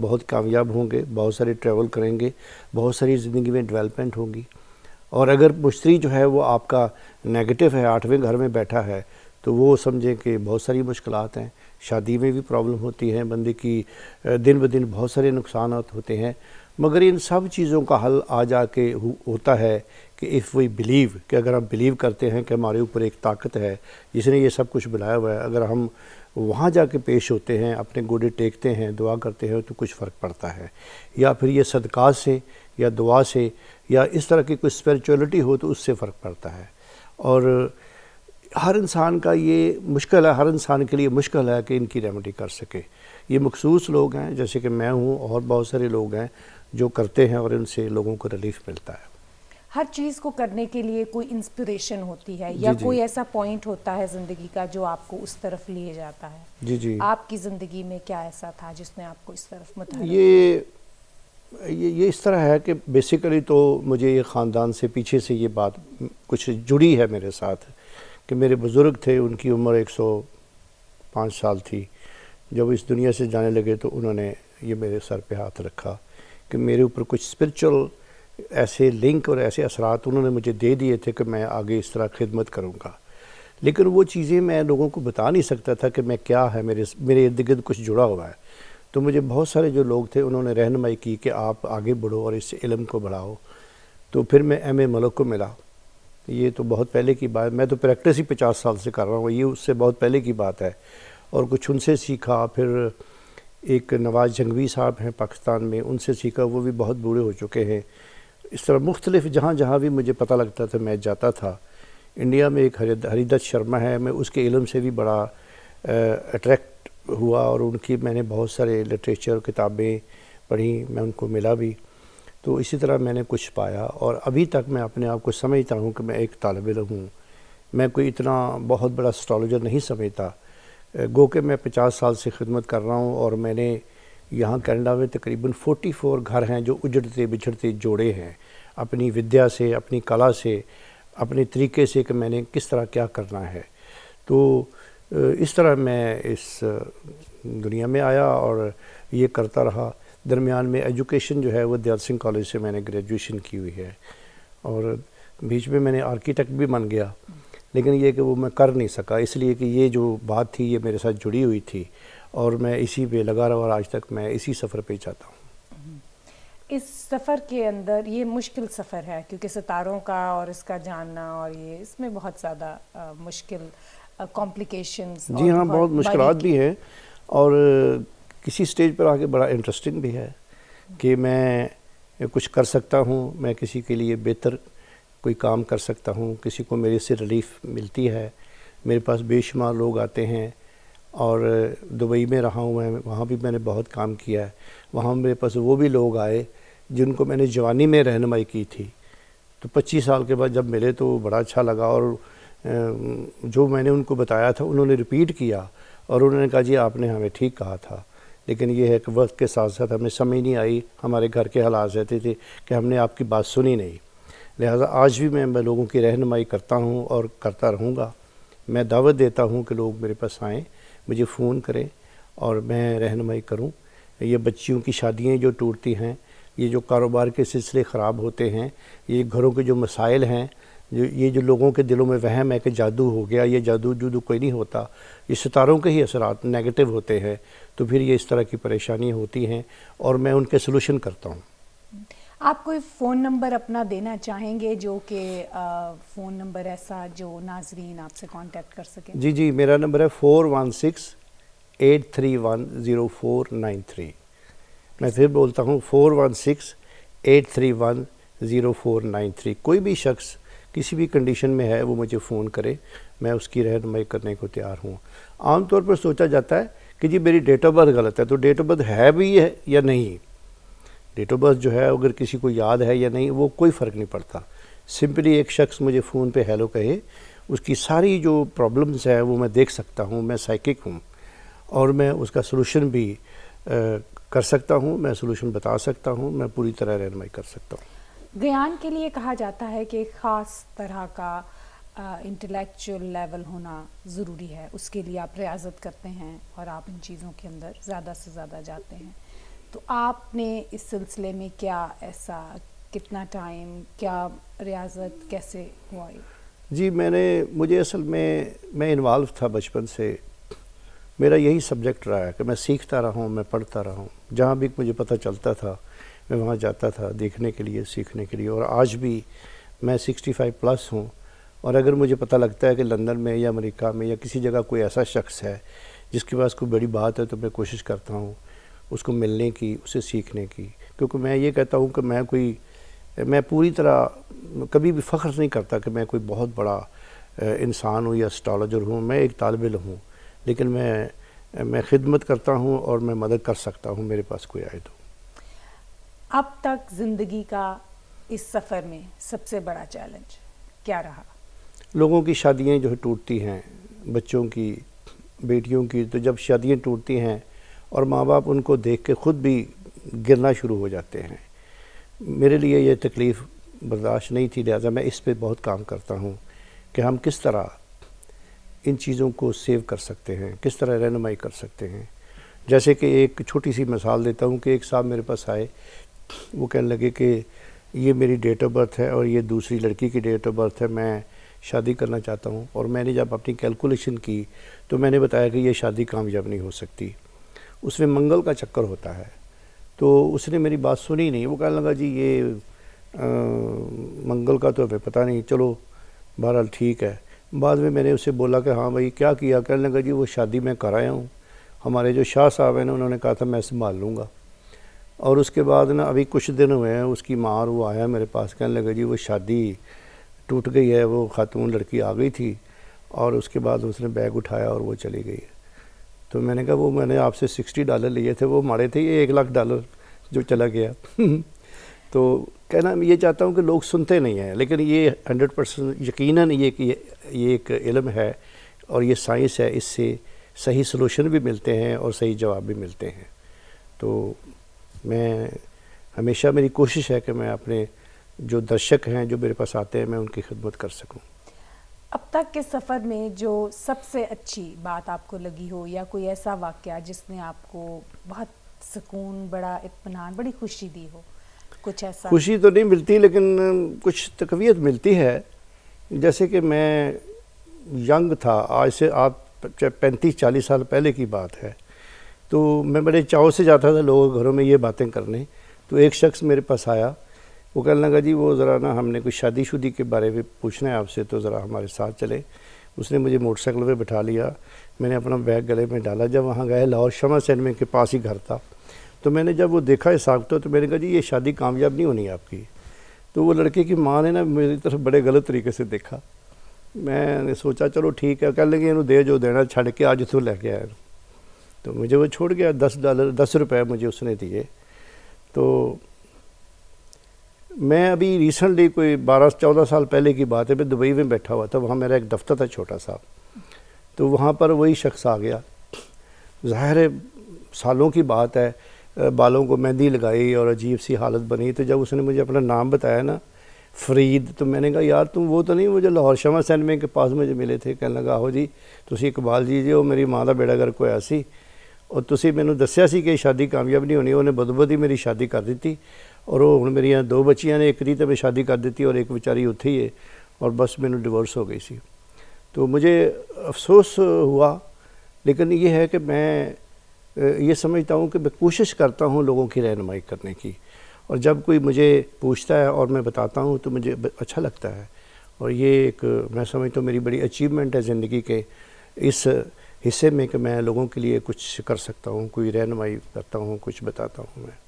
بہت کامیاب ہوں گے، بہت سارے ٹریول کریں گے، بہت ساری زندگی میں ڈیولپمنٹ ہوگی. اور اگر مشتری جو ہے وہ آپ کا نیگیٹو ہے، 8ویں گھر میں بیٹھا ہے، تو وہ سمجھیں کہ بہت ساری مشکلات ہیں. شادی میں بھی پرابلم ہوتی ہے، بندے کی دن بدن بہت سارے نقصانات ہوتے ہیں. مگر ان سب چیزوں کا حل آ جا کے ہوتا ہے کہ اف وی بلیو، کہ اگر ہم بلیو کرتے ہیں کہ ہمارے اوپر ایک طاقت ہے جس نے یہ سب کچھ بنایا ہوا ہے، اگر ہم وہاں جا کے پیش ہوتے ہیں، اپنے گوڑے ٹیکتے ہیں، دعا کرتے ہیں، تو کچھ فرق پڑتا ہے. یا پھر یہ صدقات سے یا دعا سے یا اس طرح کی کوئی اسپریچولیٹی ہو تو اس سے فرق پڑتا ہے. اور ہر انسان کا یہ مشکل ہے، ہر انسان کے لیے مشکل ہے کہ ان کی ریمیڈی کر سکے. یہ مخصوص لوگ ہیں جیسے کہ میں ہوں، اور بہت سارے لوگ ہیں جو کرتے ہیں اور ان سے لوگوں کو ریلیف ملتا ہے. ہر چیز کو کرنے کے لیے کوئی انسپریشن ہوتی ہے یا جی کوئی ایسا پوائنٹ ہوتا ہے زندگی کا جو آپ کو اس طرف لے جاتا ہے. جی آپ کی زندگی میں کیا ایسا تھا جس نے آپ کو اس طرف متحرک یہ اس طرح ہے کہ بیسیکلی تو مجھے یہ خاندان سے پیچھے سے یہ بات کچھ جڑی ہے میرے ساتھ کہ میرے بزرگ تھے، ان کی عمر 105 سال تھی. جب اس دنیا سے جانے لگے تو انہوں نے یہ میرے سر پہ ہاتھ رکھا کہ میرے اوپر کچھ اسپرچل ایسے لنک اور ایسے اثرات انہوں نے مجھے دے دیے تھے کہ میں آگے اس طرح خدمت کروں گا. لیکن وہ چیزیں میں لوگوں کو بتا نہیں سکتا تھا کہ میں کیا ہے، میرے ارد گرد کچھ جڑا ہوا ہے. تو مجھے بہت سارے جو لوگ تھے انہوں نے رہنمائی کی کہ آپ آگے بڑھو اور اس علم کو بڑھاؤ. تو پھر میں ایم اے ملک کو ملا. یہ تو بہت پہلے کی بات، میں تو پریکٹس ہی 50 سال سے کر رہا ہوں، یہ اس سے بہت پہلے کی بات ہے. اور کچھ ان سے سیکھا. پھر ایک نواز جنگوی صاحب ہیں پاکستان میں، ان سے سیکھا، وہ بھی بہت بوڑھے ہو چکے ہیں. اس طرح مختلف جہاں بھی مجھے پتہ لگتا تھا میں جاتا تھا. انڈیا میں ایک ہری دت شرما ہے، میں اس کے علم سے بھی بڑا اٹریکٹ ہوا اور ان کی میں نے بہت سارے لٹریچر کتابیں پڑھی، میں ان کو ملا بھی. تو اسی طرح میں نے کچھ پایا اور ابھی تک میں اپنے آپ کو سمجھتا ہوں کہ میں ایک طالب علم ہوں. میں کوئی اتنا بہت بڑا اسٹرالوجر نہیں سمجھتا. گو کہ میں 50 سال سے خدمت کر رہا ہوں اور میں نے یہاں کینیڈا میں تقریباً 44 گھر ہیں جو اجڑتے بچھڑتے جوڑے ہیں اپنی ودیا سے، اپنی کلا سے، اپنے طریقے سے کہ میں نے کس طرح کیا کرنا ہے. تو اس طرح میں اس دنیا میں آیا اور یہ کرتا رہا. درمیان میں ایجوکیشن جو ہے وہ دیال سنگھ کالج سے میں نے گریجویشن کی ہوئی ہے اور بیچ میں میں نے آرکیٹیکٹ بھی بن گیا. لیکن یہ کہ وہ میں کر نہیں سکا اس لیے کہ یہ جو بات تھی یہ میرے ساتھ جڑی ہوئی تھی اور میں اسی پہ لگا رہا اور آج تک میں اسی سفر پہ چاہتا ہوں. اس سفر کے اندر یہ مشکل سفر ہے کیونکہ ستاروں کا اور اس کا جاننا اور یہ اس میں بہت زیادہ مشکل کمپلیکیشنز. جی ہاں، بہت مشکلات بھی ہیں اور کسی سٹیج پر آگے بڑا انٹرسٹنگ بھی ہے کہ میں کچھ کر سکتا ہوں، میں کسی کے لیے بہتر کوئی کام کر سکتا ہوں، کسی کو میرے سے ریلیف ملتی ہے. میرے پاس بے شمار لوگ آتے ہیں اور دبئی میں رہا ہوں میں، وہاں بھی میں نے بہت کام کیا ہے. وہاں میرے پاس وہ بھی لوگ آئے جن کو میں نے جوانی میں رہنمائی کی تھی، تو 25 سال کے بعد جب ملے تو بڑا اچھا لگا اور جو میں نے ان کو بتایا تھا انہوں نے ریپیٹ کیا اور انہوں نے کہا جی آپ نے ہمیں ٹھیک کہا تھا. لیکن یہ ہے کہ وقت کے ساتھ ساتھ ہمیں سمجھ نہیں آئی، ہمارے گھر کے حالات رہتے تھے کہ ہم نے آپ کی بات سنی نہیں. لہٰذا آج بھی میں لوگوں کی رہنمائی کرتا ہوں اور کرتا رہوں گا. میں دعوت دیتا ہوں کہ لوگ میرے پاس آئیں، مجھے فون کریں اور میں رہنمائی کروں. یہ بچیوں کی شادیاں جو ٹوٹتی ہیں، یہ جو کاروبار کے سلسلے خراب ہوتے ہیں، یہ گھروں کے جو مسائل ہیں، یہ جو لوگوں کے دلوں میں وہم ہے کہ جادو ہو گیا، یہ جادو کوئی نہیں ہوتا، یہ ستاروں کے ہی اثرات نیگیٹو ہوتے ہیں، تو پھر یہ اس طرح کی پریشانیاں ہوتی ہیں اور میں ان کے سلوشن کرتا ہوں. آپ کوئی فون نمبر اپنا دینا چاہیں گے جو کہ فون نمبر ایسا جو ناظرین آپ سے کانٹیکٹ کر سکیں؟ جی میرا نمبر ہے 416-831-0493. میں پھر بولتا ہوں 416-831-0493. کوئی بھی شخص کسی بھی کنڈیشن میں ہے وہ مجھے فون کرے، میں اس کی رہنمائی کرنے کو تیار ہوں. عام طور پر سوچا جاتا ہے کہ جی میری ڈیٹ آف برتھ غلط ہے، تو ڈیٹ آف برتھ ہے بھی ہے یا نہیں. ڈیٹ آف برتھ جو ہے اگر کسی کو یاد ہے یا نہیں وہ کوئی فرق نہیں پڑتا. سمپلی ایک شخص مجھے فون پہ ہیلو کہے، اس کی ساری جو پرابلمز ہیں وہ میں دیکھ سکتا ہوں. میں سائیکک ہوں اور میں اس کا سلوشن بھی کر سکتا ہوں، میں سلوشن بتا سکتا ہوں، میں پوری طرح رہنمائی کر سکتا ہوں. گیان کے لیے کہا جاتا ہے کہ ایک خاص طرح کا انٹلیکچوئل لیول ہونا ضروری ہے، اس کے لیے آپ ریاضت کرتے ہیں اور آپ ان چیزوں کے اندر زیادہ سے زیادہ جاتے ہیں. تو آپ نے اس سلسلے میں کیا ایسا، کتنا ٹائم، کیا ریاضت کیسے ہوا؟ جی مجھے اصل میں انوالو تھا بچپن سے، میرا یہی سبجیکٹ رہا ہے کہ میں سیکھتا رہا ہوں، میں پڑھتا رہا ہوں، جہاں بھی مجھے پتہ چلتا تھا میں وہاں جاتا تھا دیکھنے کے لیے، سیکھنے کے لیے. اور آج بھی میں 65+ ہوں، اور اگر مجھے پتہ لگتا ہے کہ لندن میں یا امریکہ میں یا کسی جگہ کوئی ایسا شخص ہے جس کے پاس کوئی بڑی بات ہے، تو میں کوشش کرتا ہوں اس کو ملنے کی، اسے سیکھنے کی. کیونکہ میں یہ کہتا ہوں کہ میں پوری طرح کبھی بھی فخر نہیں کرتا کہ میں کوئی بہت بڑا انسان ہوں یا اسٹرالوجر ہوں. میں ایک طالب علم ہوں، لیکن میں خدمت کرتا ہوں اور میں مدد کر سکتا ہوں، میرے پاس کوئی آئے تو. اب تک زندگی کا اس سفر میں سب سے بڑا چیلنج کیا رہا؟ لوگوں کی شادیاں جو ٹوٹتی ہیں، بچوں کی، بیٹیوں کی، تو جب شادیاں ٹوٹتی ہیں اور ماں باپ ان کو دیکھ کے خود بھی گرنا شروع ہو جاتے ہیں. میرے لیے یہ تکلیف برداشت نہیں تھی، لہٰذا میں اس پہ بہت کام کرتا ہوں کہ ہم کس طرح ان چیزوں کو سیو کر سکتے ہیں، کس طرح رہنمائی کر سکتے ہیں. جیسے کہ ایک چھوٹی سی مثال دیتا ہوں کہ ایک صاحب میرے پاس آئے، وہ کہنے لگے کہ یہ میری ڈیٹ آف برتھ ہے اور یہ دوسری لڑکی کی ڈیٹ آف برتھ ہے، میں شادی کرنا چاہتا ہوں. اور میں نے جب اپنی کیلکولیشن کی تو میں نے بتایا کہ یہ شادی کامیاب نہیں ہو سکتی، اس میں منگل کا چکر ہوتا ہے. تو اس نے میری بات سنی نہیں، وہ کہنے لگا جی یہ منگل کا تو ہمیں پتہ نہیں، چلو بہرحال ٹھیک ہے. بعد میں نے اسے بولا کہ ہاں بھائی کیا کیا؟ کہنے لگا جی وہ شادی میں کر آیا ہوں، ہمارے جو شاہ صاحب ہیں نا انہوں نے کہا تھا میں سنبھال لوں گا. اور اس کے بعد نا ابھی کچھ دن ہوئے ہیں اس کی ماں اور وہ آیا میرے پاس، کہنے لگا جی وہ شادی ٹوٹ گئی ہے، وہ خاتون لڑکی آ گئی تھی اور اس کے بعد اس نے بیگ اٹھایا اور وہ چلی گئی. تو میں نے کہا وہ میں نے آپ سے $60 لیے تھے، وہ ماڑے تھے، یہ $1,00,000 جو چلا گیا. تو کہنا میں یہ چاہتا ہوں کہ لوگ سنتے نہیں ہیں، لیکن یہ 100% یقیناً یہ ایک علم ہے اور یہ سائنس ہے، اس سے صحیح سلوشن بھی ملتے ہیں اور صحیح جواب بھی ملتے ہیں. تو میں ہمیشہ میری کوشش ہے کہ میں اپنے جو درشک ہیں جو میرے پاس آتے ہیں میں ان کی خدمت کر سکوں. اب تک کے سفر میں جو سب سے اچھی بات آپ کو لگی ہو، یا کوئی ایسا واقعہ جس نے آپ کو بہت سکون، بڑا اطمینان، بڑی خوشی دی ہو، کچھ ایسا؟ خوشی تو نہیں ملتی لیکن کچھ تقویت ملتی ہے. جیسے کہ میں ینگ تھا، آج سے آپ 35-40 سال پہلے کی بات ہے، تو میں بڑے چاؤ سے جاتا تھا لوگوں کے گھروں میں یہ باتیں کرنے. تو ایک شخص میرے پاس آیا، وہ کہنے لگا جی وہ ذرا نا ہم نے کوئی شادی شدی کے بارے میں پوچھنا ہے آپ سے، تو ذرا ہمارے ساتھ چلے. اس نے مجھے موٹر سائیکل پہ بٹھا لیا، میں نے اپنا بیگ گلے میں ڈالا. جب وہاں گئے، لاہور شمع سینما کے پاس ہی گھر تھا، تو میں نے جب وہ دیکھا حساب تو میں نے کہا جی یہ شادی کامیاب نہیں ہونی آپ کی. تو وہ لڑکے کی ماں نے نا میری طرف بڑے غلط طریقے سے دیکھا. میں نے سوچا چلو ٹھیک ہے، کہنے لگے انہوں دے جو دینا، چھڑ کے آج تو لے کے آیا. تو مجھے وہ چھوڑ گیا. $10 مجھے اس نے دیے. تو میں ابھی ریسنٹلی کوئی 12-14 سال پہلے کی بات ہے، میں دبئی میں بیٹھا ہوا تھا، وہاں میرا ایک دفتر تھا چھوٹا سا. تو وہاں پر وہی شخص آ گیا، ظاہر ہے سالوں کی بات ہے، بالوں کو مہندی لگائی اور عجیب سی حالت بنی. تو جب اس نے مجھے اپنا نام بتایا نا، فرید، تو میں نے کہا یار تم وہ تو نہیں وہ جو لاہور شمع سینما کے پاس مجھے ملے تھے؟ کہنے لگا آہو جی تسی اقبال جی جی وہ میری ماں دا بیڑا گرک ہویا سی اور تسی مینوں دسیا سی کہ شادی کامیاب نہیں ہونی. انہیں بدو ہی میری شادی کر دیتی اور وہ ہن میری 2 بچیاں نے، ایک دی تے میں شادی کر دیتی اور ایک بیچاری اتھے ہی ہے اور بس مینوں ڈیورس ہو گئی سی. تو مجھے افسوس ہوا، لیکن یہ ہے کہ میں یہ سمجھتا ہوں کہ میں کوشش کرتا ہوں لوگوں کی رہنمائی کرنے کی، اور جب کوئی مجھے پوچھتا ہے اور میں بتاتا ہوں تو مجھے اچھا لگتا ہے. اور یہ ایک میں سمجھتا ہوں میری بڑی اچیومنٹ ہے زندگی کے اس حصے میں کہ میں لوگوں کے لیے کچھ کر سکتا ہوں، کوئی رہنمائی کرتا ہوں، کچھ بتاتا ہوں. میں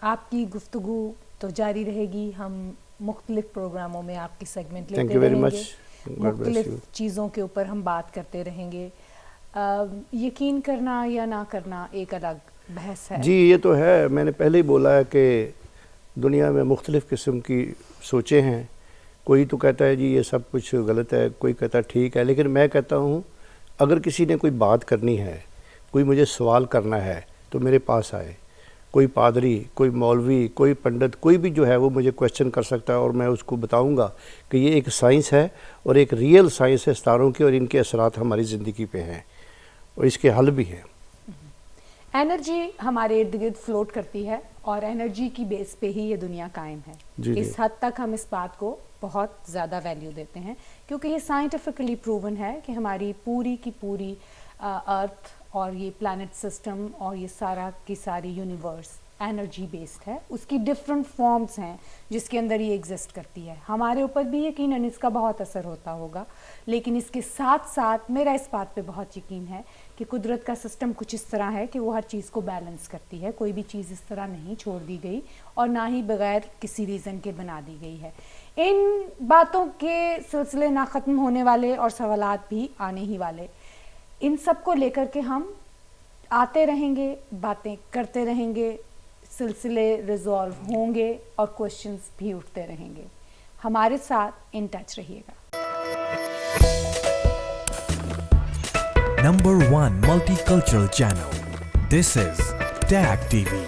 آپ کی گفتگو تو جاری رہے گی، ہم مختلف پروگراموں میں آپ کی سیگمنٹ تھینک لیتے یو ویری رہیں مچ. گے، مختلف چیزوں کے اوپر ہم بات کرتے رہیں گے. یقین کرنا یا نہ کرنا ایک الگ بحث ہے. جی یہ تو ہے، میں نے پہلے ہی بولا ہے کہ دنیا میں مختلف قسم کی سوچیں ہیں. کوئی تو کہتا ہے جی یہ سب کچھ غلط ہے، کوئی کہتا ہے ٹھیک ہے، لیکن میں کہتا ہوں اگر کسی نے کوئی بات کرنی ہے، کوئی مجھے سوال کرنا ہے تو میرے پاس آئے. کوئی پادری، کوئی مولوی، کوئی پنڈت، کوئی بھی جو ہے وہ مجھے کویسچن کر سکتا ہے اور میں اس کو بتاؤں گا کہ یہ ایک سائنس ہے اور ایک ریئل سائنس ہے ستاروں کی، اور ان کے اثرات ہماری زندگی پہ ہیں اور اس کے حل بھی ہیں. انرجی ہمارے ارد گرد فلوٹ کرتی ہے اور انرجی کی بیس پہ ہی یہ دنیا قائم ہے. اس حد تک ہم اس بات کو بہت زیادہ ویلیو دیتے ہیں کیونکہ یہ سائنٹیفکلی پروون ہے کہ ہماری پوری کی پوری ارتھ اور یہ پلانٹ سسٹم اور یہ سارا کی ساری یونیورس انرجی بیسڈ ہے. اس کی ڈفرینٹ فارمز ہیں جس کے اندر یہ ایگزسٹ کرتی ہے. ہمارے اوپر بھی یقیناً اس کا بہت اثر ہوتا ہوگا, لیکن اس کے ساتھ ساتھ میرا اس بات پہ بہت یقین ہے کہ قدرت کا سسٹم کچھ اس طرح ہے کہ وہ ہر چیز کو بیلنس کرتی ہے. کوئی بھی چیز اس طرح نہیں چھوڑ دی گئی اور نہ ہی بغیر کسی ریزن کے بنا دی گئی ہے. ان باتوں کے سلسلے نہ ختم ہونے والے اور سوالات بھی آنے ہی والے. ان سب کو لے کر کے ہم آتے رہیں گے, باتیں کرتے رہیں گے, سلسلے ریزالو ہوں گے اور کوشچنز بھی اٹھتے رہیں گے. ہمارے ساتھ ان ٹچ رہیے گا. Number 1 multicultural channel. This is TAG TV.